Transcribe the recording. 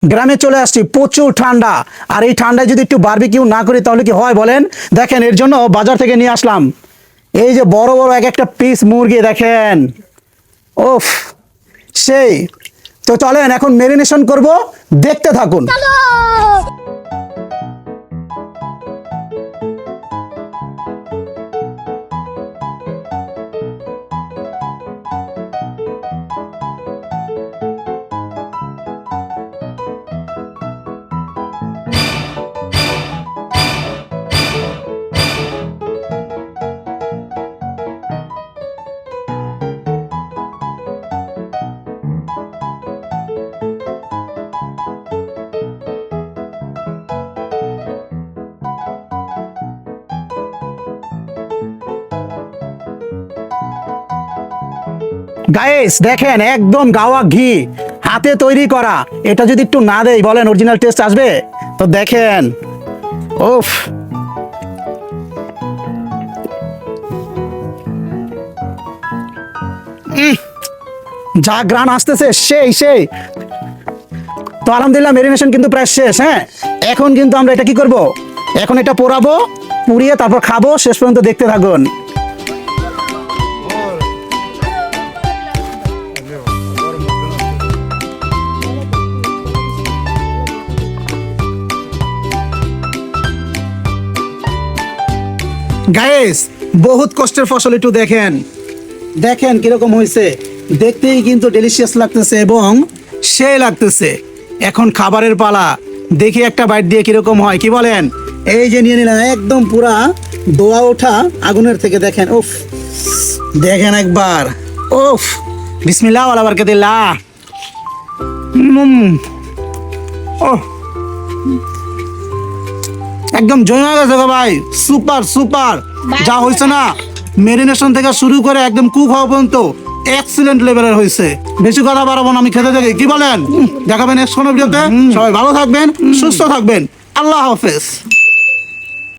গ্রামে চলে আসছি, প্রচুর ঠান্ডা। আর এই ঠান্ডায় যদি একটু বারবিকিউ না করি তাহলে কি হয় বলেন? দেখেন, এর জন্য বাজার থেকে নিয়ে আসলাম এই যে বড় বড় এক একটা পিস মুরগি। দেখেন, ওফ, সেই। তো চলেন এখন মেরিনেশন করব, দেখতে থাকুন। গাইস দেখেন, একদম গাওয়া ঘি, হাতে তৈরি করা। এটা যদি একটু না দেই বলেন অরিজিনাল টেস্ট আসবে? তো দেখেন, ওফ, যা গ্রান আসতেছে, সেই। তো আলহামদুলিল্লাহ মেরিনেশন কিন্তু প্রায় শেষ। হ্যাঁ, এখন কিন্তু আমরা এটা কি করব? এখন এটা পোড়াবো, পুড়িয়ে তারপর খাবো। শেষ পর্যন্ত দেখতে থাকুন। গাইস, বহুত কষ্টের ফসল, একটু দেখেন। দেখেন কিরকম হয়েছে, দেখতেই কিন্তু ডেলিশিয়াস লাগতেছে এবং সেই লাগতেছে। এখন খাবারের পালা, দেখি একটা বাইট দিয়ে কিরকম হয়, কি বলেন? এই যে নিয়ে নিলাম, একদম পুরা দোয়া ওঠা আগুনের থেকে। দেখেন, উফ, দেখেন একবার, উফ, বিসমিল্লাহ ওয়ালা বারাকাতিল্লাহ। ও, একদম জমে গেছে গো ভাই, সুপার। যা হয়েছে না, মেরিনেশন থেকে শুরু করে একদম কুক হওয়া পর্যন্ত এক্সিলেন্ট লেভেলের হয়েছে। বেশি কথা বাড়াবো না, আমি খেতে থাকি, কি বলেন? দেখাবেন নেক্সট কোনো ভিডিওতে। সবাই ভালো থাকবেন, সুস্থ থাকবেন, আল্লাহ হাফেজ।